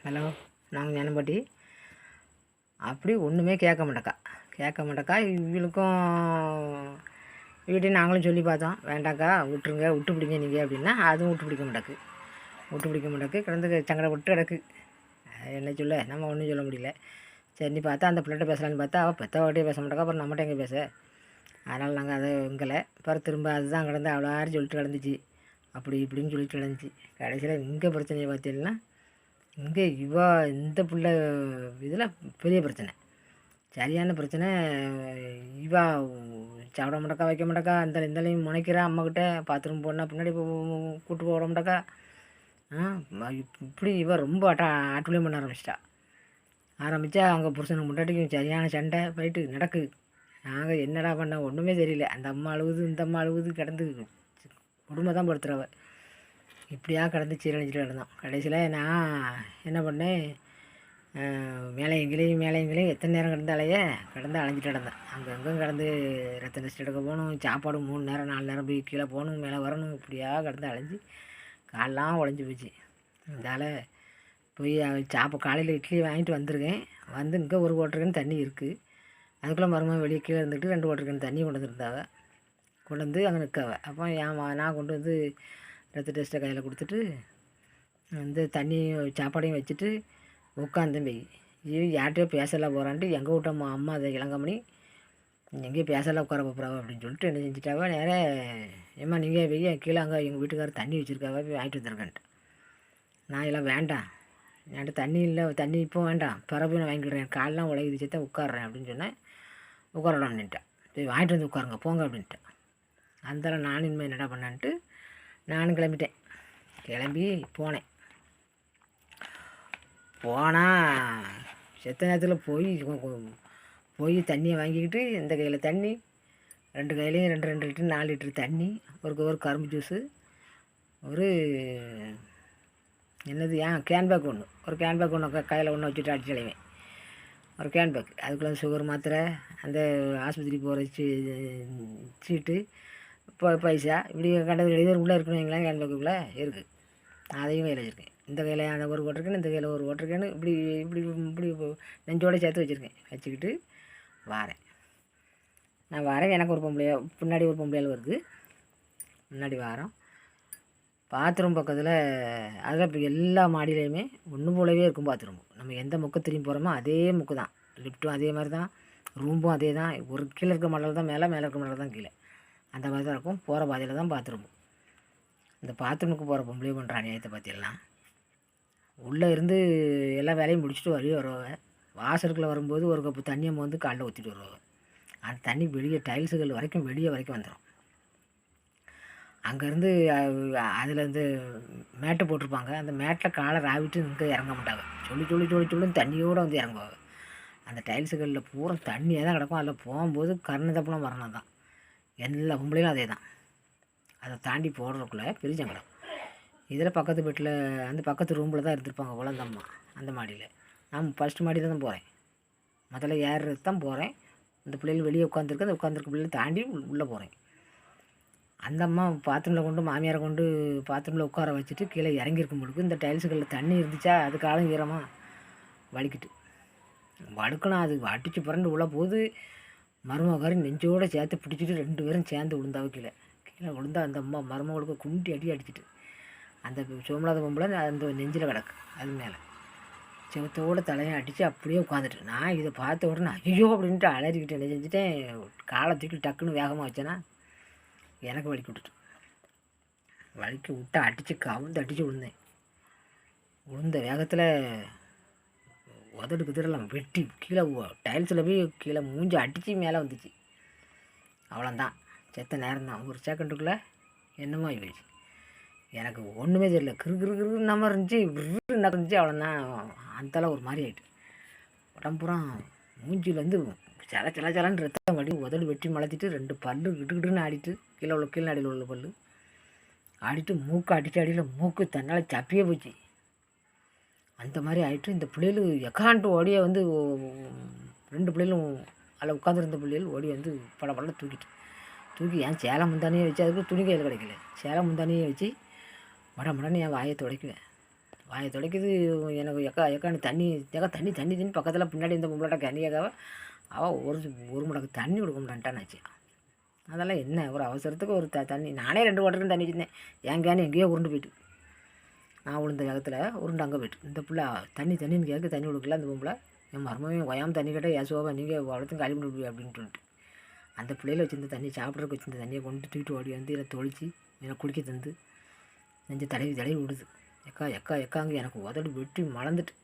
Hello, நாங்கள் ஞானம்பட்டி. அப்படி ஒன்றுமே கேட்க மாட்டேக்கா. இவங்களுக்கும் வீட்டையும் நாங்களும் சொல்லி பார்த்தோம், வேண்டாக்கா விட்டுருங்க, விட்டு பிடிங்க நீங்கள் அப்படின்னா அதுவும் விட்டு பிடிக்க மாட்டேக்கு கிடந்து சங்கடப்பட்டு கிடக்கு. என்ன சொல்ல, நம்ம ஒன்றும் சொல்ல முடியல. சரி பார்த்தா அந்த பிள்ளைகிட்ட பேசலான்னு பார்த்தா அவள் பெற்றவாட்டியே பேச மாட்டேக்கா. அப்புறம் நம்மகிட்ட எங்கே பேச? அதனால் நாங்கள் அதை எங்களை அப்புறம் திரும்ப அதுதான் கிடந்து அவ்வளோ சொல்லிட்டு கிடந்துச்சு. அப்படி இப்படின்னு சொல்லிட்டு கிடந்துச்சு. கடைசியில் இங்கே பிரச்சனையை பார்த்தீங்கன்னா, இங்கே இந்த பிள்ளை இதில் பெரிய பிரச்சனை, சரியான பிரச்சனை. இவா சாப்பிட மாட்டக்கா, வைக்க மாட்டக்கா, இந்தலையும் முனைக்கிறா அம்மாக்கிட்ட. பாத்ரூம் போனால் பின்னாடி கூட்டு போட மாட்டக்கா. இப்படி ரொம்ப ஆட்டுலையும் பண்ண ஆரம்பித்தா அங்கே புருஷனுக்கு முன்னாடிக்கும் சரியான சண்டை போயிட்டு நடக்கு. நாங்கள் என்னடா பண்ண ஒன்றுமே தெரியல. அந்த அம்மா அழுவுது, இந்த அம்மா அழுவுது, கிடந்து குடும்பம் தான் படுத்துறவ. இப்படியா கிடந்து சீரழிஞ்சிட்டு கிடந்தோம். கடைசியில் நான் என்ன பண்ணேன், மேலே எங்கேயும் எத்தனை நேரம் கிடந்து அலைஞ்சிட்டு கிடந்தேன். அங்கெங்கும் கிடந்து ரத்த டெஸ்ட் எடுக்க போகணும், சாப்பாடு 3 நேரம் 4 நேரம் போய் கீழே போகணும், மேலே வரணும். இப்படியா கிடந்து அலைஞ்சி காலெலாம் உடஞ்சி போச்சு. இதால் போய் காலையில் இட்லி வாங்கிட்டு வந்திருக்கேன். வந்து இங்கே ஒரு ஓட்டருக்கேன்னு தண்ணி இருக்குது. அதுக்குள்ளே மருமகன் வெளியே கீழே இருந்துட்டு 2 ஓட்டருக்கேன்னு தண்ணி கொண்டு வந்துருந்தாவ. கொண்டு வந்து அங்கே நிற்காவ. அப்போ நான் கொண்டு வந்து ரத்த டெஸ்ட்டை கையில் கொடுத்துட்டு வந்து தண்ணியும் சாப்பாடையும் வச்சுட்டு உட்காந்தேன். யார்கிட்டயோ பேசலாம் போகிறான்ட்டு எங்கள் வீட்டு அம்மா அதை இளங்கமணி எங்கேயும் பேசலாம் உட்கார போகிறாவ அப்படின்னு சொல்லிட்டு என்ன செஞ்சுட்டாவா, நேராக ஏம்மா நீங்கள் வெய்ய கீழே அங்கே எங்கள் வீட்டுக்காரர் தண்ணி வச்சுருக்காவா, போய் வாங்கிட்டு வந்துருக்கேன்ட்டு. நான் எல்லாம் வேண்டாம், என்கிட்ட தண்ணி இல்லை, தண்ணி இப்போ வேண்டாம், பிறகு நான் வாங்கிக்கிறேன், காலெலாம் உலகிது சேர்த்தா உட்காடுறேன் அப்படின்னு சொன்னேன். உட்காரடான்னுட்டேன். போய் வாங்கிட்டு வந்து உட்காருங்க போங்க அப்படின்ட்டேன். அந்தால நானும் இனிமேல் என்னடா பண்ணான்ட்டு நானும் கிளம்பிட்டேன். கிளம்பி போனால் செத்த நேரத்தில் போய் தண்ணியை வாங்கிக்கிட்டு இந்த கையில் தண்ணி, 2 கையிலையும் 2 லிட்டர் 4 லிட்டர் தண்ணி, ஒரு கரும்பு ஜூஸு, ஒரு என்னது கேன்பேக் ஒன்று, ஒரு கேன்பேக் ஒன்று கையில் ஒன்று வச்சுட்டு அடிச்சலைவேன். ஒரு கேன்பேக், அதுக்குள்ளே சுகர் மாத்திரை, அந்த ஆஸ்பத்திரி போகிற சீட்டு, பைசா, இப்படி கண்டது எழுதி உள்ளே இருக்கணும். எங்களாம் கேன்பேக்குள்ளே இருக்குது. அதையும் கையில் வச்சுருக்கேன். இந்த கையில் அந்த ஒரு ஓட்டிருக்கேன்னு, இந்த கையில் ஒரு ஓட்டிருக்கேன்னு, இப்படி இப்படி இப்படி நெஞ்சோடு சேர்த்து வச்சுருக்கேன். வச்சுக்கிட்டு நான் வரேன். எனக்கு ஒரு பின்னாடி ஒரு பொம்பளையால் வருது. முன்னாடி வாரம் பாத்ரூம் பக்கத்தில் அதில் இப்போ எல்லா மாடியிலையுமே ஒன்று போலவே இருக்கும் பாத்ரூம். நம்ம எந்த முக்கு திரும்பி போகிறோமோ அதே முக்கு தான். லிஃப்ட்டும் அதே மாதிரி தான், ரூமும் அதே தான். ஒரு கீழே இருக்க மாடல் தான் மேலே இருக்க மாடல் தான் கீழே, அந்த மாதிரி தான் இருக்கும். போகிற பாதையில் தான் பாத்ரூம். இந்த பாத்ரூமுக்கு போகிற பொம்பளை பண்ணுற அநியாயத்தை பற்றியெல்லாம் உள்ளே இருந்து எல்லா வேலையும் முடிச்சுட்டு வருவாங்க. வாசலுக்குள்ளே வரும்போது ஒரு கப்பு தண்ணியை வந்து காலைல ஊற்றிட்டு வருவாங்க. அந்த தண்ணி வெளியே டைல்ஸுகள் வெளியே வரைக்கும் வந்துடும். அங்கேருந்து அதில் மேட்டு போட்டிருப்பாங்க. அந்த மேட்டில் காலை ராவிட்டு இங்கே இறங்க மாட்டாங்க. சொல்லி தண்ணியோடு வந்து இறங்குவாங்க. அந்த டைல்ஸுகளில் பூரா தண்ணியாக தான் கிடக்கும். அதில் போகும்போது கருணை தப்புனா மரணம் தான். எல்லா பொம்பளையும் அதே தான். அதை தாண்டி போடுறதுக்குள்ளே பெரிய சங்கடம். இதில் பக்கத்து வீட்டில் அந்த பக்கத்து ரூமில் தான் இருந்திருப்பாங்க குழந்தம்மா. அந்த மாடியில் நான் ஃபஸ்ட்டு மாடியில் தான் போகிறேன். முதல்ல ஏறுறது தான் போகிறேன். அந்த பிள்ளைகள் வெளியே அந்த உட்காந்துருக்க பிள்ளைகளை தாண்டி உள்ளே போகிறேன். அந்த அம்மா பாத்ரூமில் கொண்டு மாமியாரை கொண்டு பாத்ரூமில் உட்கார வச்சுட்டு கீழே இறங்கியிருக்கும் பொழுது இந்த டைல்ஸுகளில் தண்ணி இருந்துச்சா, அது காலம் ஈரமாக வழுக்கணும். அது அடித்து புரண்டு உள்ள போது மருமகாரி நெஞ்சோடு சேர்த்து பிடிச்சிட்டு 2 பேரும் சேர்ந்து விழுந்தாவ. கீழே விழுந்தா அந்த அம்மா மருமகளுக்கு குண்டி அடிச்சுட்டு அந்த சோமலாத பொம்பளை அந்த நெஞ்சில் கிடக்கு. அது மேலே செவத்தோடு தலையை அடித்து அப்படியே உட்காந்துட்டு நான் இதை பார்த்த உடனே ஐயோ அப்படின்ட்டு அலறிக்கிட்டு என்ன செஞ்சுட்டேன், காலை தூக்கி டக்குன்னு வேகமாக வச்சேன்னா எனக்கு வலிக்கி விட்டு அடித்து அடித்து விழுந்த வேகத்தில் உதடுலாம் வெட்டி கீழே டைல்ஸில் போய் கீழே மூஞ்சி அடித்து மேலே வந்துச்சு. அவ்வளோந்தான், செத்த நேரம் தான். ஒரு செகண்டுக்குள்ளே என்னமோ ஆகிடுச்சு. எனக்கு ஒன்றுமே தெரியல. கிரு நம்ம இருந்துச்சு, இருந்துச்சு. அவ்வளோதான். அந்தளவு ஒரு மாதிரி ஆகிட்டு உடம்புறம் மூஞ்சிலேருந்து சலன்னு ரத்தம் வடி, உதடு வெட்டி மலத்திட்டு 2 பல்லு கிட்டுன்னு ஆடிட்டு கீழே அடியில் உள்ள பல்லு ஆடிட்டு மூக்கு அடியில் மூக்கு தன்னால் சப்பியே போச்சு. அந்த மாதிரி ஆகிட்டு இந்த பிள்ளைகள் எக்கான்ட்டு ஓடிய வந்து 2 பிள்ளைகளும் அதில் உட்காந்துருந்த பிள்ளைகள் ஓடி வந்து பல தூக்கி என் சேலை முந்தானியை வச்சு, அதுக்கு துணி கையில் கிடைக்கல, சேலை முந்தானியை வச்சு மடன்னு என் வாயை துடைக்குவேன். வாயை துடைக்குது. எனக்கு எக்கா எக்கான்னு தண்ணி ஏக்கா தண்ணி தண்ணி தண்ணி பக்கத்தில் பின்னாடி இந்த பொம்பளாட்ட கண்ணி கேட்காவ அவள் ஒரு முடக்கு தண்ணி கொடுக்க மாட்டான்ட்டானாச்சு. அதெல்லாம் என்ன ஒரு அவசரத்துக்கு ஒரு தண்ணி நானே 2 வாட்டருக்கு தண்ணி வச்சுருந்தேன். என் கேன் எங்கேயோ உருண்டு போயிட்டு நான் விழுந்த வேகத்தில் உருண்டு அங்கே போயிட்டு இந்த பிள்ளை தண்ணி தண்ணின்னு கேட்க தண்ணி கொடுக்கல. அந்த பொம்பளை என் மருமையும் ஒயாமல் தண்ணி கேட்டால் ஏசுவாவா நீங்கள் வளர்த்தும் காலி பண்ணி அப்படின்ட்டு அந்த பிள்ளையில வச்சுருந்த தண்ணி சாப்பிட்றதுக்கு வச்சுருந்த தண்ணியை கொண்டு தூக்கிட்டு ஓடி வந்து என்னை தொளிச்சு என்னை குடிக்க தந்து நெஞ்சு தடவி தடவி விடுது. எக்கா எக்கா எக்காங்க எனக்கு உதடு வெட்டி மலர்ந்துட்டு